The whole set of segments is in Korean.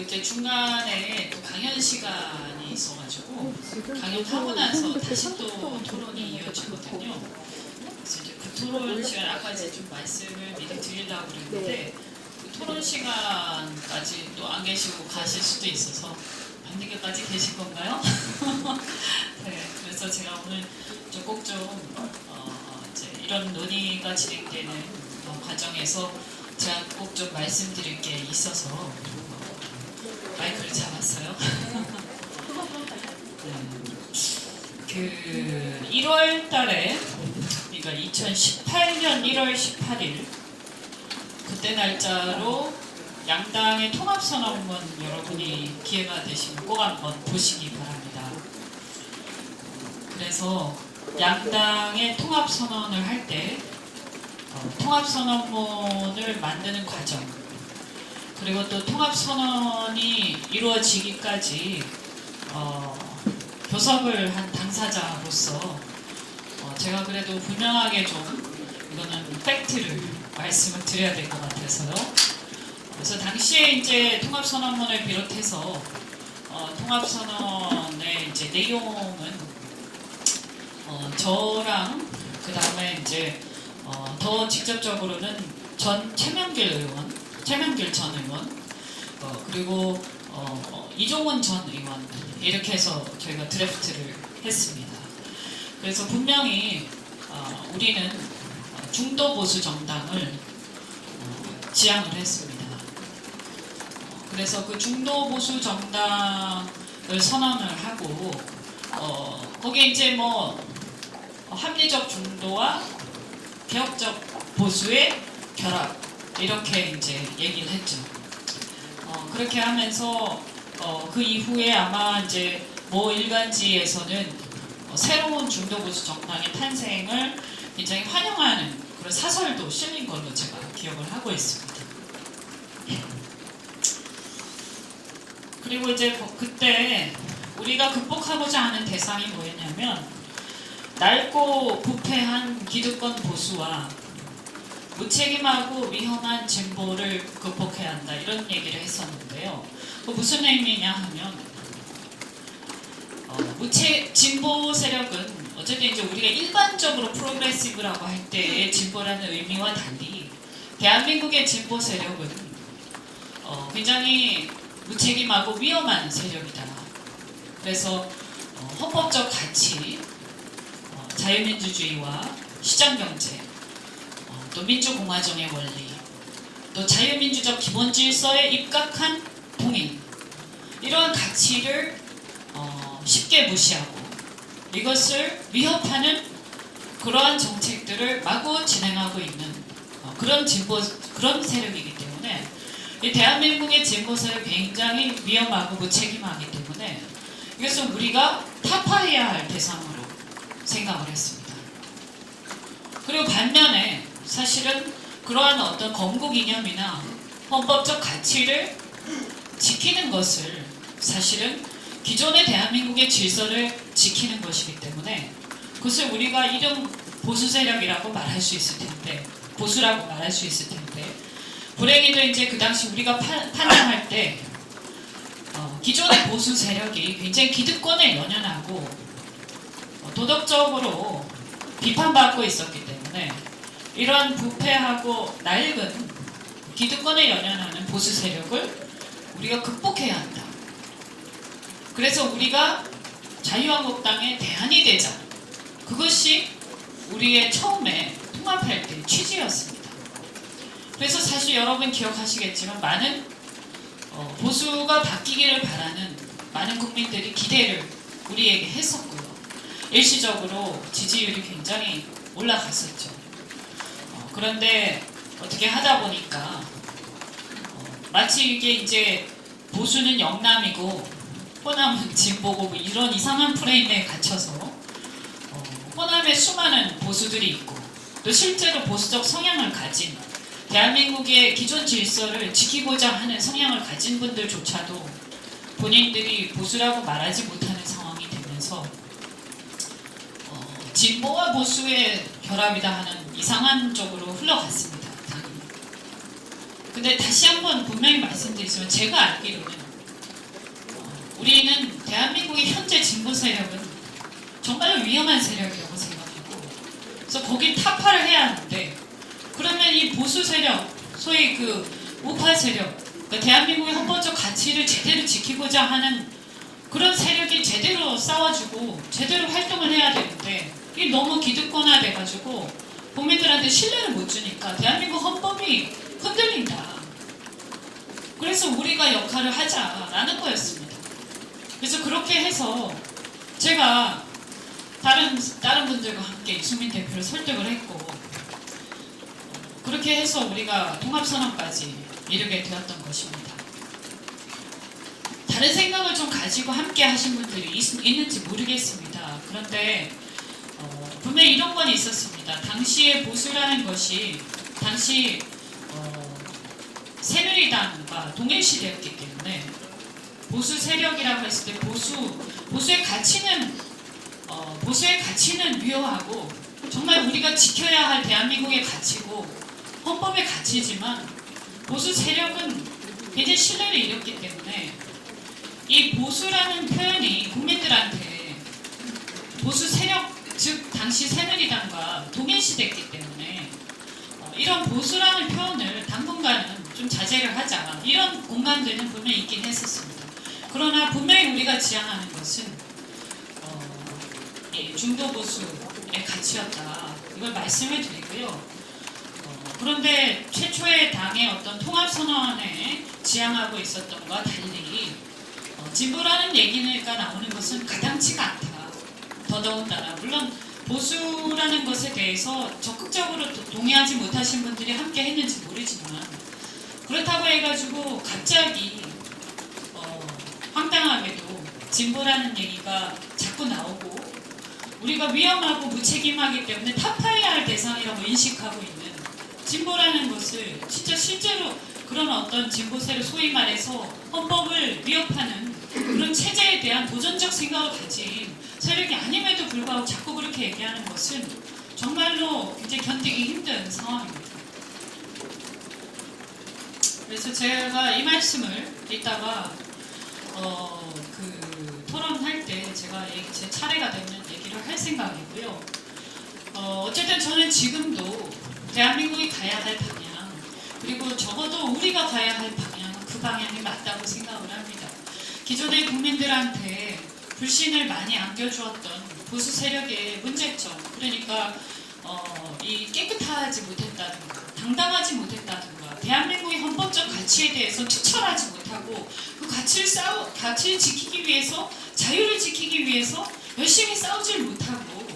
이제 중간에 또 강연 시간이 있어가지고 강연하고 나서 다시 또 토론이 이어지거든요. 그래서 이제 그 토론 시간 아까 이제 좀 말씀을 미리 드리려고 그랬는데 그 토론 시간까지 또 안 계시고 가실 수도 있어서 밤늦게까지 계실 건가요? 네, 그래서 제가 오늘 꼭 좀 이제 이런 논의가 진행되는 과정에서 제가 꼭 좀 말씀드릴 게 있어서 마이크를 잡았어요. 그 1월 달에, 그러니까 2018년 1월 18일 그때 날짜로 양당의 통합선언문 여러분이 기회가 되시면 꼭 한번 보시기 바랍니다. 그래서 양당의 통합선언을 할 때 통합선언문을 만드는 과정, 그리고 또 통합선언이 이루어지기까지 교섭을 한 당사자로서 제가 그래도 분명하게 좀 이거는 팩트를 말씀을 드려야 될 것 같아서요. 그래서 당시에 이제 통합선언문을 비롯해서 통합선언의 이제 내용은 저랑 그 다음에 이제 더 직접적으로는 전 최명길 전 의원, 그리고 이종원 전 의원, 이렇게 해서 저희가 드래프트를 했습니다. 그래서 분명히 우리는 중도 보수 정당을 지향을 했습니다. 그래서 그 중도 보수 정당을 선언을 하고 거기에 이제 뭐 합리적 중도와 개혁적 보수의 결합, 이렇게 이제 얘기를 했죠. 그렇게 하면서 그 이후에 아마 이제 모 일간지에서는 새로운 중도 보수 정당의 탄생을 굉장히 환영하는 그런 사설도 실린 걸로 제가 기억을 하고 있습니다. 그리고 이제 그때 우리가 극복하고자 하는 대상이 뭐였냐면 낡고 부패한 기득권 보수와 무책임하고 위험한 진보를 극복해야 한다, 이런 얘기를 했었는데요. 무슨 의미냐 하면 진보 세력은 어쨌든 이제 우리가 일반적으로 프로그레시브라고 할 때의 진보라는 의미와 달리 대한민국의 진보 세력은 굉장히 무책임하고 위험한 세력이다. 그래서 헌법적 가치, 자유민주주의와 시장경제, 또 민주공화정의 원리, 또 자유민주적 기본질서에 입각한 통일, 이러한 가치를 쉽게 무시하고 이것을 위협하는 그러한 정책들을 마구 진행하고 있는 그런 세력이기 때문에 이 대한민국의 진보 세력이 굉장히 위험하고 무책임하기 때문에 이것은 우리가 타파해야 할 대상으로 생각을 했습니다. 그리고 반면에 사실은 그러한 어떤 건국 이념이나 헌법적 가치를 지키는 것을 사실은 기존의 대한민국의 질서를 지키는 것이기 때문에 그것을 우리가 이름 보수 세력이라고 말할 수 있을 텐데, 보수라고 말할 수 있을 텐데, 불행히도 이제 그 당시 우리가 판단할 때 기존의 보수 세력이 굉장히 기득권에 연연하고 도덕적으로 비판받고 있었기 때문에 이러한 부패하고 낡은 기득권에 연연하는 보수 세력을 우리가 극복해야 한다. 그래서 우리가 자유한국당의 대안이 되자, 그것이 우리의 처음에 통합할 때 취지였습니다. 그래서 사실 여러분 기억하시겠지만 많은 보수가 바뀌기를 바라는 많은 국민들이 기대를 우리에게 했었고요. 일시적으로 지지율이 굉장히 올라갔었죠. 그런데 어떻게 하다 보니까 마치 이게 이제 보수는 영남이고 호남은 진보고 이런 이상한 프레임에 갇혀서 호남에 수많은 보수들이 있고 또 실제로 보수적 성향을 가진 대한민국의 기존 질서를 지키고자 하는 성향을 가진 분들조차도 본인들이 보수라고 말하지 못하는 상황이 되면서 진보와 보수의 결합이다 하는 이상한 쪽으로 흘러갔습니다. 당연히. 근데 다시 한번 분명히 말씀드리지만 제가 알기로는 우리는 대한민국의 현재 진보 세력은 정말로 위험한 세력이라고 생각하고, 그래서 거기 타파를 해야 하는데, 그러면 이 보수 세력, 소위 그 우파 세력, 그러니까 대한민국의 헌법적 가치를 제대로 지키고자 하는 그런 세력이 제대로 싸워주고 제대로 활동을 해야 되는데, 이게 너무 기득권화 돼가지고 국민들한테 신뢰를 못 주니까 대한민국 헌법이 흔들린다. 그래서 우리가 역할을 하자라는 거였습니다. 그래서 그렇게 해서 제가 다른 분들과 함께 유승민 대표를 설득을 했고, 그렇게 해서 우리가 통합선언까지 이르게 되었던 것입니다. 다른 생각을 좀 가지고 함께 하신 분들이 있는지 모르겠습니다. 그런데 분명히 이런 건 있었습니다. 당시의 보수라는 것이 당시 새누리당과 동일시되었기 때문에 보수 세력이라고 했을 때 보수의 가치는 유효하고 정말 우리가 지켜야 할 대한민국의 가치고 헌법의 가치지만, 보수 세력은 굉장히 신뢰를 잃었기 때문에 이 보수라는 표현이 국민들한테 보수 세력, 즉 당시 새누리당과 동일시됐기 때문에 이런 보수라는 표현을 당분간은 좀 자제를 하자, 이런 공감대는 분명히 있긴 했었습니다. 그러나 분명히 우리가 지향하는 것은 중도 보수의 가치였다, 이걸 말씀을 드리고요. 그런데 최초의 당의 어떤 통합선언에 지향하고 있었던 것과 달리 진보라는 얘기가 나오는 것은 가당치가 않다. 더더군다나 물론 보수라는 것에 대해서 적극적으로 동의하지 못하신 분들이 함께 했는지 모르지만, 그렇다고 해가지고 갑자기 황당하게도 진보라는 얘기가 자꾸 나오고 우리가 위험하고 무책임하기 때문에 타파해야 할 대상이라고 인식하고 있는 진보라는 것을 진짜 실제로 그런 어떤 진보 세력, 소위 말해서 헌법을 위협하는 그런 체제에 대한 도전적 생각을 가진 세력이 아님에도 불구하고 자꾸 그렇게 얘기하는 것은 정말로 이제 견디기 힘든 상황입니다. 그래서 제가 이 말씀을 이따가 그 토론할 때 제가 제 차례가 되면 얘기를 할 생각이고요. 어쨌든 저는 지금도 대한민국이 가야 할 방향, 그리고 적어도 우리가 가야 할 방향은 그 방향이 맞다고 생각을 합니다. 기존의 국민들한테 불신을 많이 안겨주었던 보수 세력의 문제점, 그러니까 이 깨끗하지 못했다든가 당당하지 못했다든가 대한민국의 헌법적 가치에 대해서 투철하지 못하고 그 가치를 지키기 위해서, 자유를 지키기 위해서 열심히 싸우질 못하고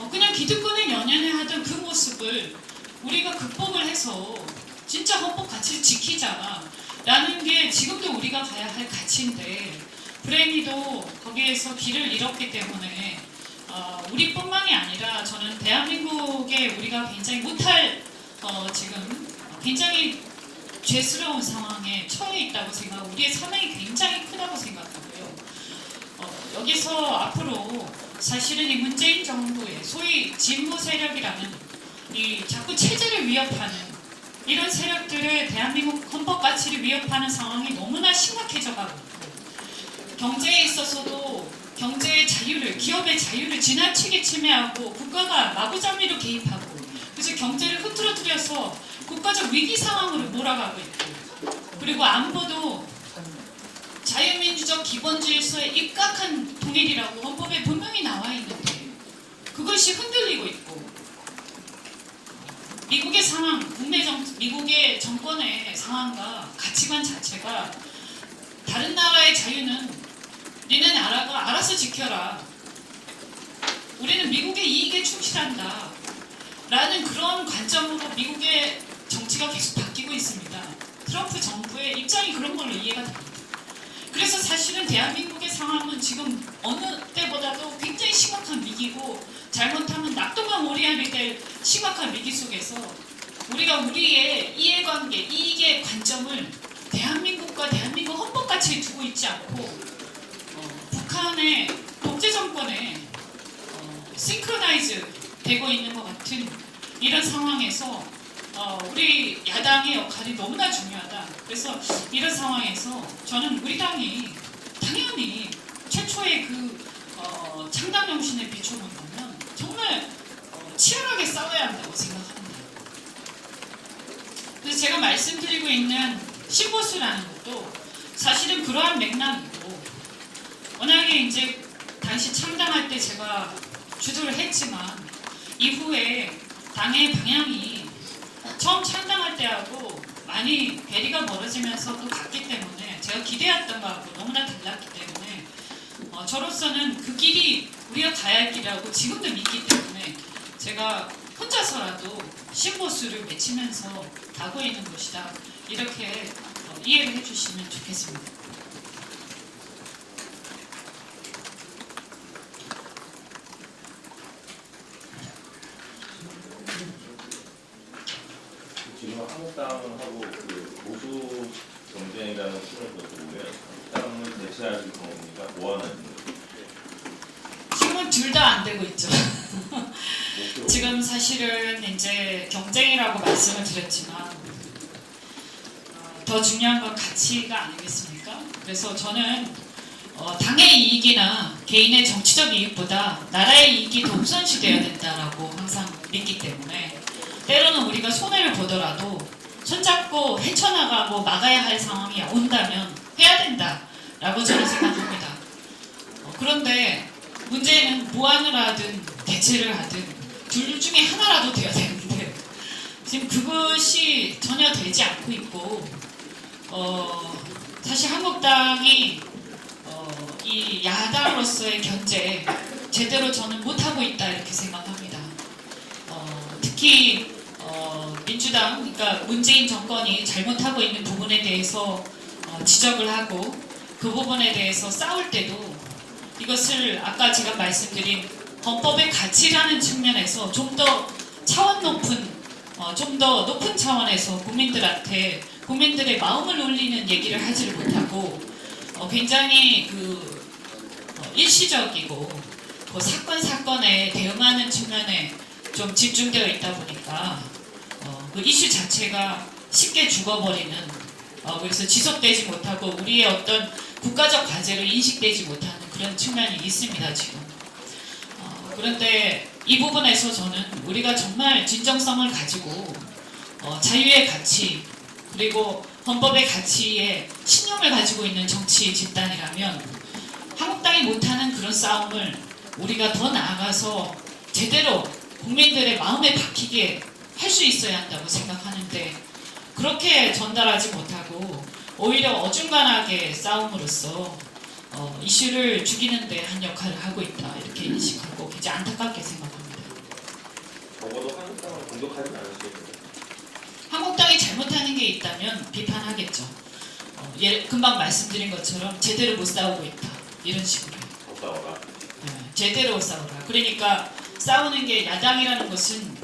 그냥 기득권에 연연해하던 그 모습을 우리가 극복을 해서 진짜 헌법 가치를 지키자라는 게 지금도 우리가 가야 할 가치인데, 불행히도 거기에서 길을 잃었기 때문에 우리뿐만이 아니라 저는 대한민국에 우리가 굉장히 못할 지금 굉장히 죄스러운 상황에 처해 있다고 생각하고 우리의 사명이 굉장히 크다고 생각하고요. 여기서 앞으로 사실은 이 문재인 정부의 소위 진보 세력이라는 이 자꾸 체제를 위협하는 이런 세력들의 대한민국 헌법 가치를 위협하는 상황이 너무나 심각해져 가고 있고, 경제에 있어서도 경제의 자유를, 기업의 자유를 지나치게 침해하고 국가가 마구잡이로 개입하고, 그래서 경제를 흐트러뜨려서 국가적 위기 상황으로 몰아가고 있고, 그리고 안보도 자유민주적 기본질서에 입각한 통일이라고 헌법에 분명히 나와 있는데 그것이 흔들리고 있고, 미국의 상황, 미국의 정권의 상황과 가치관 자체가 다른 나라의 자유는 니네 나라가 알아서 지켜라, 우리는 미국의 이익에 충실한다 라는 그런 관점으로 미국의 정치가 계속 바뀌고 있습니다. 트럼프 정부의 입장이 그런 걸로 이해가 됩니다. 그래서 사실은 대한민국의 상황은 지금 어느 때보다도 굉장히 심각한 위기고, 잘못하면 낙동강 오리알이 될 심각한 위기 속에서 우리가 우리의 이해관계, 이익의 관점을 대한민국과 대한민국 헌법 가치에 두고 있지 않고 북한의 독재 정권에 싱크로나이즈 되고 있는 것 같은 이런 상황에서 우리 야당의 역할이 너무나 중요하다. 그래서 이런 상황에서 저는 우리 당이 당연히 최초의 그 창당 정신에 비춰본다면 정말 치열하게 싸워야 한다고 생각합니다. 그래서 제가 말씀드리고 있는 신보수라는 것도 사실은 그러한 맥락이고, 워낙에 이제 당시 창당할 때 제가 주도를 했지만 이후에 당의 방향이 처음 창당할 때하고 많이 괴리가 멀어지면서 또 갔기 때문에, 제가 기대했던 거하고 너무나 달랐기 때문에 저로서는 그 길이 우리가 가야 할 길이라고 지금도 믿기 때문에 제가 혼자서라도 신보수를 외치면서 가고 있는 것이다, 이렇게 이해를 해주시면 좋겠습니다. 지금 한국당하고 그 보수 경쟁이라는 측면에서 보면 한국당을 대체하실 겁니까? 뭐 하나 있는 거죠? 지금은 둘 다 안 되고 있죠. 지금 사실은 이제 경쟁이라고 말씀을 드렸지만 더 중요한 건 가치가 아니겠습니까? 그래서 저는 당의 이익이나 개인의 정치적 이익보다 나라의 이익이 더 우선시되어야 된다라고 항상 믿기 때문에, 때로는 우리가 손해를 보더라도 손잡고 헤쳐나가고 막아야 할 상황이 온다면 해야 된다라고 저는 생각합니다. 그런데 문제는 보완을 하든 대체를 하든 둘 중에 하나라도 되어야 되는데 지금 그것이 전혀 되지 않고 있고, 사실 한국당이 이 야당으로서의 견제 제대로 저는 못하고 있다, 이렇게 생각합니다. 특히 민주당, 그러니까 문재인 정권이 잘못하고 있는 부분에 대해서 지적을 하고 그 부분에 대해서 싸울 때도 이것을 아까 제가 말씀드린 헌법의 가치라는 측면에서 좀 더 차원 높은, 좀 더 높은 차원에서 국민들한테 국민들의 마음을 울리는 얘기를 하지를 못하고 굉장히 일시적이고 그 사건에 대응하는 측면에 좀 집중되어 있다 보니까 그 이슈 자체가 쉽게 죽어버리는, 그래서 지속되지 못하고 우리의 어떤 국가적 과제로 인식되지 못하는 그런 측면이 있습니다, 지금. 그런데 이 부분에서 저는 우리가 정말 진정성을 가지고 자유의 가치, 그리고 헌법의 가치에 신념을 가지고 있는 정치 집단이라면 한국당이 못하는 그런 싸움을 우리가 더 나아가서 제대로 국민들의 마음에 박히게 할 수 있어야 한다고 생각하는데, 그렇게 전달하지 못하고 오히려 어중간하게 싸움으로써 이슈를 죽이는데 한 역할을 하고 있다, 이렇게 인식하고 굉장히 안타깝게 생각합니다. 적어도 한국당을 공격하지 않으시겠네요. 한국당이 잘못하는 게 있다면 비판하겠죠. 금방 말씀드린 것처럼 제대로 못 싸우고 있다, 이런 식으로. 못 싸워라. 제대로 싸우라. 그러니까 싸우는 게, 야당이라는 것은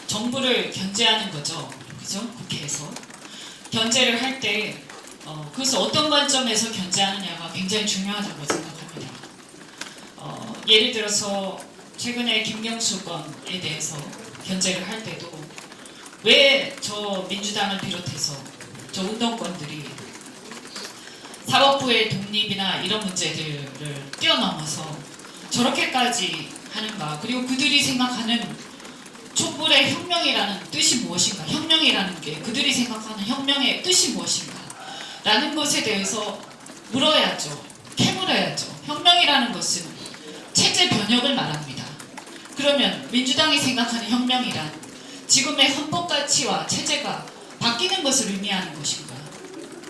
정부를 견제하는 거죠. 그죠? 국회에서. 견제를 할 때 그것을 어떤 관점에서 견제하느냐가 굉장히 중요하다고 생각합니다. 예를 들어서 최근에 김경수 건에 대해서 견제를 할 때도 왜 저 민주당을 비롯해서 저 운동권들이 사법부의 독립이나 이런 문제들을 뛰어넘어서 저렇게까지 하는가, 그리고 그들이 생각하는 촛불의 혁명이라는 뜻이 무엇인가, 혁명이라는 게 그들이 생각하는 혁명의 뜻이 무엇인가 라는 것에 대해서 물어야죠. 캐물어야죠. 혁명이라는 것은 체제 변혁을 말합니다. 그러면 민주당이 생각하는 혁명이란 지금의 헌법 가치와 체제가 바뀌는 것을 의미하는 것인가,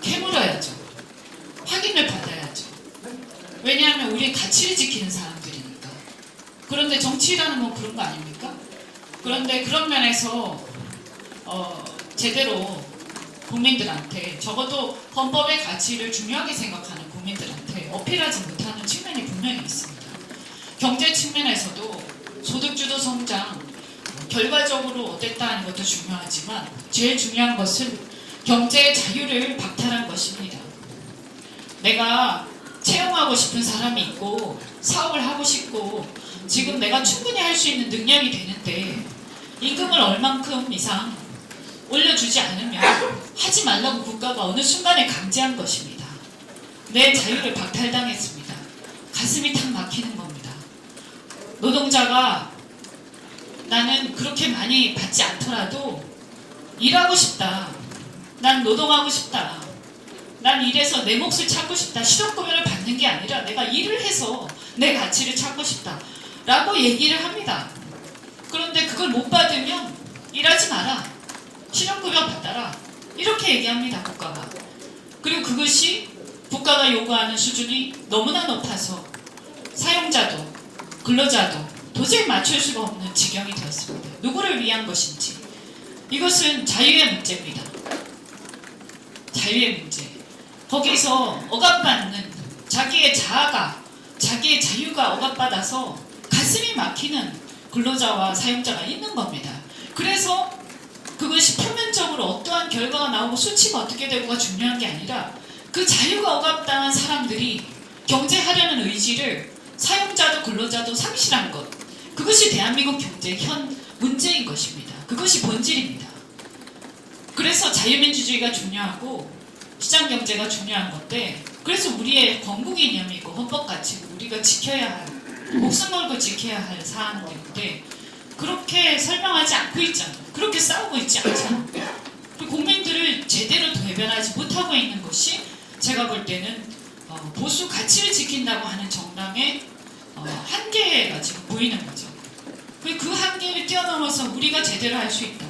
캐물어야죠. 확인을 받아야죠. 왜냐하면 우리 가치를 지키는 사람들이니까. 그런데 정치라는 건 그런 거 아닙니까? 그런데 그런 면에서 제대로 국민들한테, 적어도 헌법의 가치를 중요하게 생각하는 국민들한테 어필하지 못하는 측면이 분명히 있습니다. 경제 측면에서도 소득주도 성장, 결과적으로 어땠다 하는 것도 중요하지만 제일 중요한 것은 경제의 자유를 박탈한 것입니다. 내가 채용하고 싶은 사람이 있고 사업을 하고 싶고 지금 내가 충분히 할 수 있는 능력이 되는데 임금을 얼만큼 이상 올려주지 않으면 하지 말라고 국가가 어느 순간에 강제한 것입니다. 내 자유를 박탈당했습니다. 가슴이 탁 막히는 겁니다. 노동자가 나는 그렇게 많이 받지 않더라도 일하고 싶다. 난 노동하고 싶다. 난 일해서 내 몫을 찾고 싶다. 실업급여를 받는 게 아니라 내가 일을 해서 내 가치를 찾고 싶다. 라고 얘기를 합니다. 그런데 그걸 못 받으면 일하지 마라. 실업급여 받아라. 이렇게 얘기합니다. 국가가. 그리고 그것이 국가가 요구하는 수준이 너무나 높아서 사용자도 근로자도 도저히 맞출 수가 없는 지경이 되었습니다. 누구를 위한 것인지. 이것은 자유의 문제입니다. 자유의 문제. 거기서 억압받는 자기의 자아가, 자기의 자유가 억압받아서 가슴이 막히는 근로자와 사용자가 있는 겁니다. 그래서 그것이 표면적으로 어떠한 결과가 나오고 수치가 어떻게 되고가 중요한 게 아니라 그 자유가 억압당한 사람들이 경제하려는 의지를 사용자도 근로자도 상실한 것. 그것이 대한민국 경제의 현 문제인 것입니다. 그것이 본질입니다. 그래서 자유민주주의가 중요하고 시장경제가 중요한 건데, 그래서 우리의 건국 이념이고 헌법가치고 우리가 지켜야 할, 목숨 걸고 지켜야 할 사항인데 그렇게 설명하지 않고 있잖아요. 그렇게 싸우고 있지 않잖아요. 그리고 국민들을 제대로 대변하지 못하고 있는 것이 제가 볼 때는 보수 가치를 지킨다고 하는 정당의 한계가 지금 보이는 거죠. 그 한계를 뛰어넘어서 우리가 제대로 할 수 있다.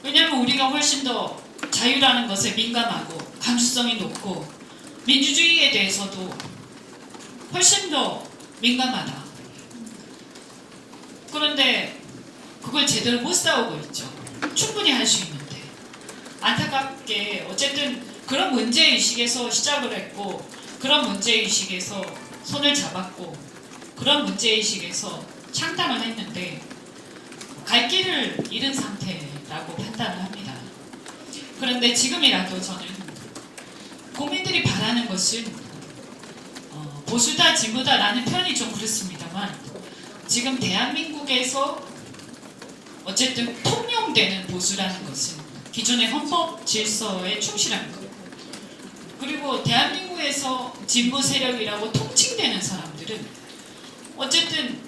왜냐하면 우리가 훨씬 더 자유라는 것에 민감하고 감수성이 높고 민주주의에 대해서도 훨씬 더 민감하다. 그런데 그걸 제대로 못 싸우고 있죠. 충분히 할 수 있는데. 안타깝게 어쨌든 그런 문제의식에서 시작을 했고, 그런 문제의식에서 손을 잡았고, 그런 문제의식에서 창당을 했는데 갈 길을 잃은 상태라고 판단을 합니다. 그런데 지금이라도 저는 국민들이 바라는 것은 보수다 진보다라는 표현이 좀 그렇습니다만, 지금 대한민국에서 어쨌든 통용되는 보수라는 것은 기존의 헌법 질서에 충실한 것, 그리고 대한민국에서 진보 세력이라고 통칭되는 사람들은 어쨌든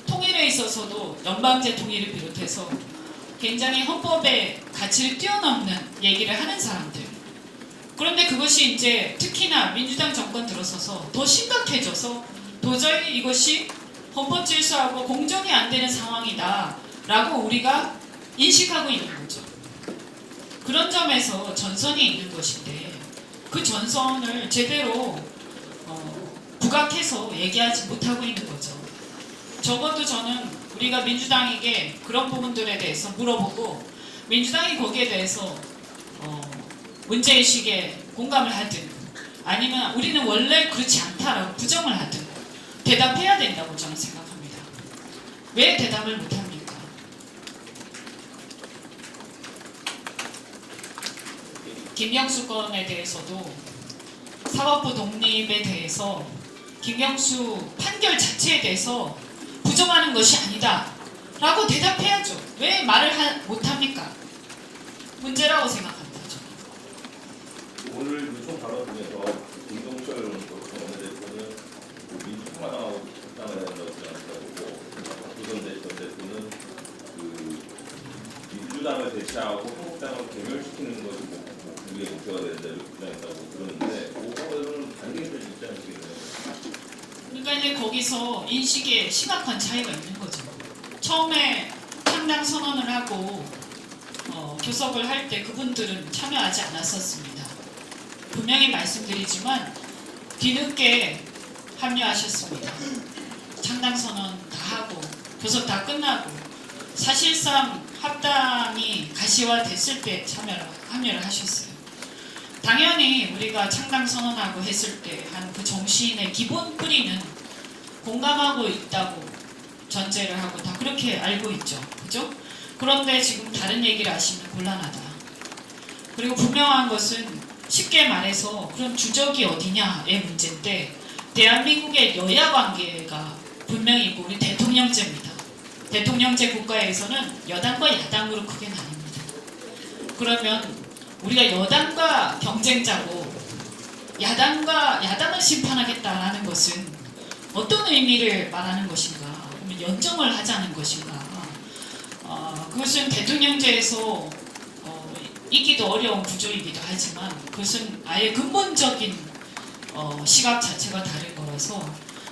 통일에 있어서도 연방제 통일을 비롯해서 굉장히 헌법의 가치를 뛰어넘는 얘기를 하는 사람들. 그런데 그것이 이제 특히나 민주당 정권 들어서서 더 심각해져서 도저히 이것이 헌법 질서하고 공정이 안 되는 상황이다 라고 우리가 인식하고 있는 거죠. 그런 점에서 전선이 있는 것인데 그 전선을 제대로 부각해서 얘기하지 못하고 있는 거죠. 적어도 저는 우리가 민주당에게 그런 부분들에 대해서 물어보고 민주당이 거기에 대해서 문제의식에 공감을 하든 아니면 우리는 원래 그렇지 않다라고 부정을 하든 대답해야 된다고 저는 생각합니다. 왜 대답을 못합니까? 김경수 건에 대해서도 사법부 독립에 대해서 김경수 판결 자체에 대해서 부정하는 것이 아니다 라고 대답해야죠. 왜 말을 못합니까? 문제라고 생각합니다. 저는. 오늘 총 발언 중에서 김동철 원내대표는 민주평화당하고 협상을 해야 된다고 주장했다고, 박주선 대표는 민주당을 대체하고 한국당을 괴멸시키는 것이 우리의 목표가 된다 이렇게 주장했다고 그러는데, 그거는 반대로 입장이시겠네요. 그러니까 이제 거기서 인식에 심각한 차이가 있는 거죠. 처음에 창당 선언을 하고 교섭을 할 때 그분들은 참여하지 않았었습니다. 분명히 말씀드리지만 뒤늦게 합류하셨습니다. 창당 선언 다 하고 교섭 다 끝나고 사실상 합당이 가시화됐을 때 합류를 하셨어요. 당연히 우리가 창당 선언하고 했을 때 한 그 정신의 기본 뿌리는 공감하고 있다고 전제를 하고 다 그렇게 알고 있죠. 그죠? 그런데 지금 다른 얘기를 하시면 곤란하다. 그리고 분명한 것은 쉽게 말해서 그럼 주적이 어디냐의 문제인데, 대한민국의 여야 관계가 분명히 있고 우리 대통령제입니다. 대통령제 국가에서는 여당과 야당으로 크게 나뉩니다. 그러면 우리가 여당과 경쟁자고 야당을 심판하겠다라는 것은 어떤 의미를 말하는 것인가? 그러면 연정을 하자는 것인가? 그것은 대통령제에서 있기도 어려운 구조이기도 하지만 그것은 아예 근본적인 시각 자체가 다른 거라서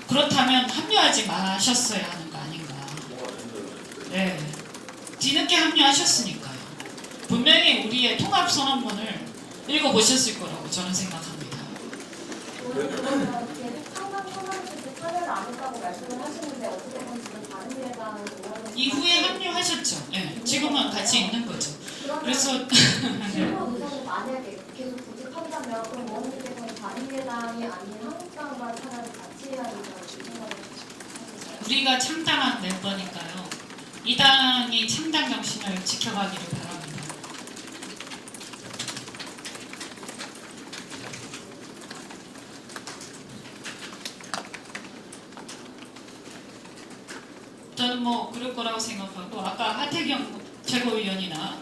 그렇다면 합류하지 마셨어야 하는 거 아닌가? 네, 뒤늦게 합류하셨으니까요. 분명히 우리의 통합선언문을 읽어보셨을 거라고 저는 생각합니다. 그러면 계속 상당 선언문에 참여를 안 했다고 말씀을 하시는데 어쨌든 지금 바른미래당 이후에 합류하셨죠. 네, 지금은 같이 있는 거죠. 그래서 지금 우선은 만약에 계속 고집한다면 그럼 의원님께서는 바른미래당이 아닌 한국당과 차라리 같이 해야 된다고 생각을 하시나요? 우리가 창당한 멤버니까요. 이 당이 창당 정신을 지켜가기를 바랍니다. 저는 뭐 그럴 거라고 생각하고 아까 하태경 최고위원이나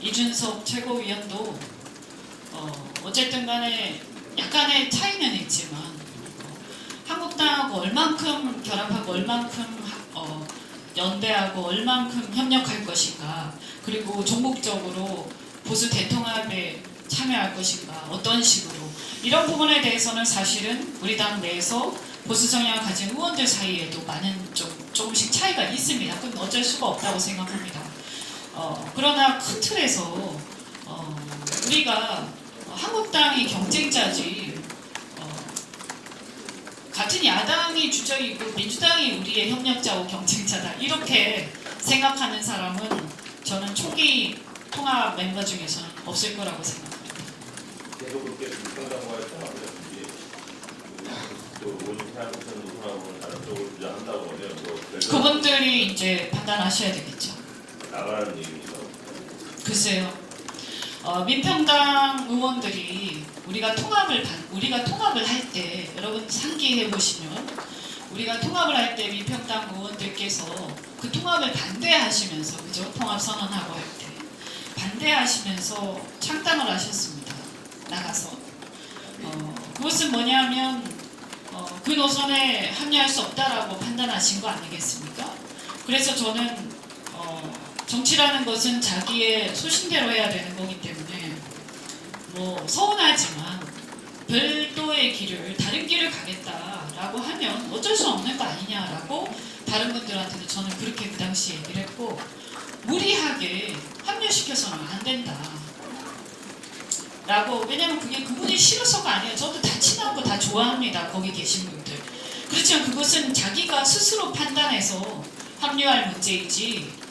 이준석 최고위원도 어쨌든 간에 약간의 차이는 있지만 한국당하고 얼만큼 결합하고 얼만큼 연대하고 얼만큼 협력할 것인가 그리고 종국적으로 보수 대통합에 참여할 것인가 어떤 식으로 이런 부분에 대해서는 사실은 우리 당 내에서 보수 성향을 가진 의원들 사이에도 많은 조금씩 차이가 있습니다. 그건 어쩔 수가 없다고 생각합니다. 그러나 큰 틀에서 우리가 한국당이 경쟁자지 같은 야당이 주적이고 민주당이 우리의 협력자고 경쟁자다 이렇게 생각하는 사람은 저는 초기 통합 멤버 중에서는 없을 거라고 생각합니다. 계속 그렇게 민평당과의 통합을 또 오십사%는 우선하고는 다른 쪽으로 주장한다고 하면 그분들이 이제 판단하셔야 되겠죠. 나가라는 얘기입니다. 글쎄요. 민평당 의원들이 우리가 통합을 할 때 여러분 상기해 보시면 우리가 통합을 할 때 민평당 의원들께서 그 통합을 반대하시면서 그죠? 통합 선언하고 할 때 반대하시면서 창당을 하셨습니다. 나가서 그것은 뭐냐면 그 노선에 합류할 수 없다라고 판단하신 거 아니겠습니까? 그래서 저는 정치라는 것은 자기의 소신대로 해야 되는 거기 때문에 뭐 서운하지만 별도의 길을 다른 길을 가겠다라고 하면 어쩔 수 없는 거 아니냐라고 다른 분들한테도 저는 그렇게 그 당시 얘기를 했고 무리하게 합류시켜서는 안 된다 라고 왜냐면 그게 그분이 싫어서가 아니에요. 저도 다 친하고 다 좋아합니다. 거기 계신 분들. 그렇지만 그것은 자기가 스스로 판단해서 합류할 문제이지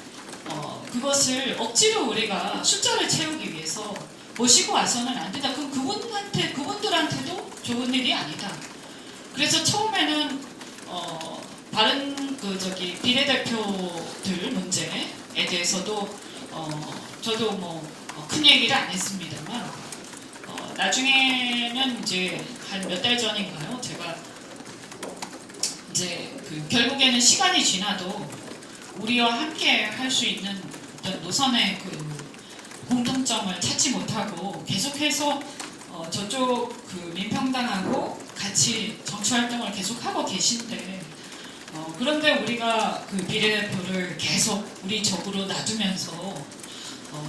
그것을 억지로 우리가 숫자를 채우기 위해서 모시고 와서는 안 된다. 그럼 그분들한테도 좋은 일이 아니다. 그래서 처음에는 다른 비례대표들 문제에 대해서도 저도 뭐 큰 얘기를 안 했습니다만 나중에는 이제 한 몇 달 전인가요? 제가 이제 결국에는 시간이 지나도 우리와 함께 할 수 있는 어떤 노선의 공통점을 찾지 못하고 계속해서 저쪽 민평당하고 같이 정치활동을 계속하고 계신데 그런데 우리가 비례대표를 계속 우리 적으로 놔두면서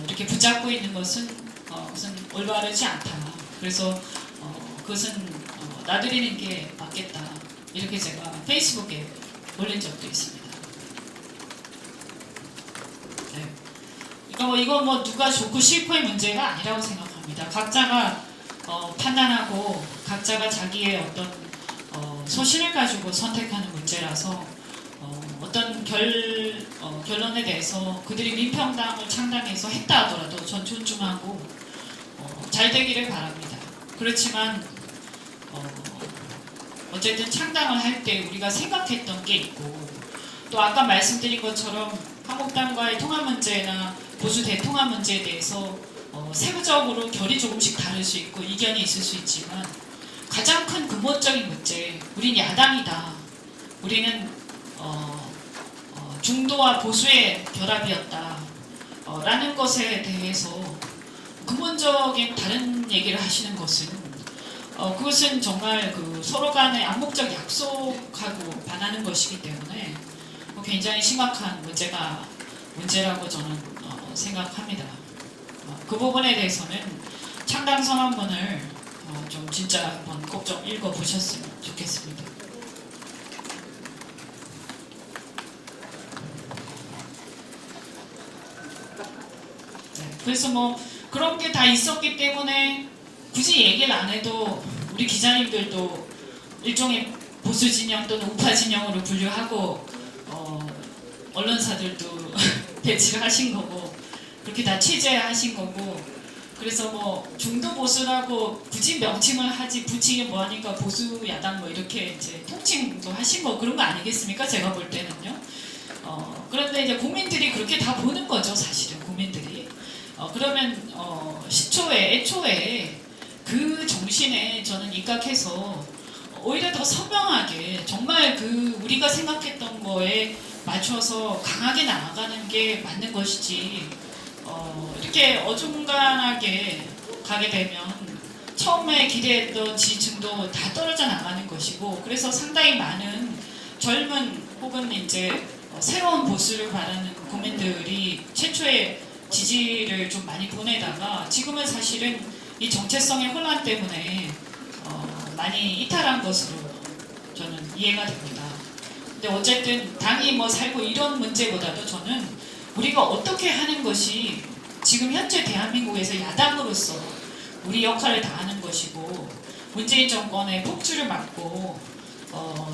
이렇게 붙잡고 있는 것은 올바르지 않다. 그래서 그것은 놔드리는 게 맞겠다. 이렇게 제가 페이스북에 올린 적도 있습니다. 네. 이거 뭐 누가 좋고 싫고의 문제가 아니라고 생각합니다. 각자가 판단하고 각자가 자기의 어떤 소신을 가지고 선택하는 문제라서 어떤 결론에 대해서 그들이 민평당을 창당해서 했다 하더라도 전 존중하고 잘 되기를 바랍니다. 그렇지만 어쨌든 창당을 할 때 우리가 생각했던 게 있고 또 아까 말씀드린 것처럼 한국당과의 통합 문제나 보수 대통합 문제에 대해서 세부적으로 결이 조금씩 다를 수 있고 이견이 있을 수 있지만 가장 큰 근본적인 문제, 우린 야당이다. 우리는 중도와 보수의 결합이었다. 라는 것에 대해서 근본적인 다른 얘기를 하시는 것은 그것은 정말 그 서로 간의 암묵적 약속하고 반하는 것이기 때문에 굉장히 심각한 문제라고 저는 생각합니다. 그 부분에 대해서는 창당 선언문을 좀 진짜 한번 꼭 좀 읽어보셨으면 좋겠습니다. 네, 그래서 뭐 그런 게 다 있었기 때문에 굳이 얘기를 안 해도 우리 기자님들도 일종의 보수 진영 또는 우파 진영으로 분류하고 언론사들도 배치를 하신 거고 그렇게 다 취재하신 거고 그래서 뭐 중도 보수라고 굳이 명칭을 붙이기 뭐하니까 보수 야당 뭐 이렇게 이제 통칭도 하신 거 그런 거 아니겠습니까? 제가 볼 때는요. 그런데 이제 국민들이 그렇게 다 보는 거죠, 사실은 국민들이. 그러면 애초에 그 정신에 저는 입각해서 오히려 더 선명하게 정말 그 우리가 생각했던 거에 맞춰서 강하게 나아가는 게 맞는 것이지 이렇게 어중간하게 가게 되면 처음에 기대했던 지지층도 다 떨어져 나가는 것이고 그래서 상당히 많은 젊은 혹은 이제 새로운 보수를 바라는 국민들이 최초의 지지를 좀 많이 보내다가 지금은 사실은 이 정체성의 혼란 때문에 많이 이탈한 것으로 저는 이해가 됩니다. 근데 어쨌든 당이 뭐 살고 이런 문제보다도 저는 우리가 어떻게 하는 것이 지금 현재 대한민국에서 야당으로서 우리 역할을 다하는 것이고 문재인 정권의 폭주를 막고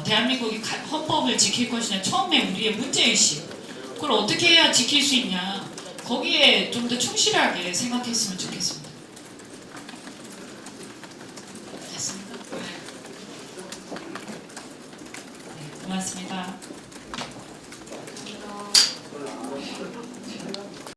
대한민국이 헌법을 지킬 것이냐 처음에 우리의 문제의식 그걸 어떻게 해야 지킬 수 있냐 거기에 좀 더 충실하게 생각했으면 좋겠습니다. 됐습니다. 네, 고맙습니다.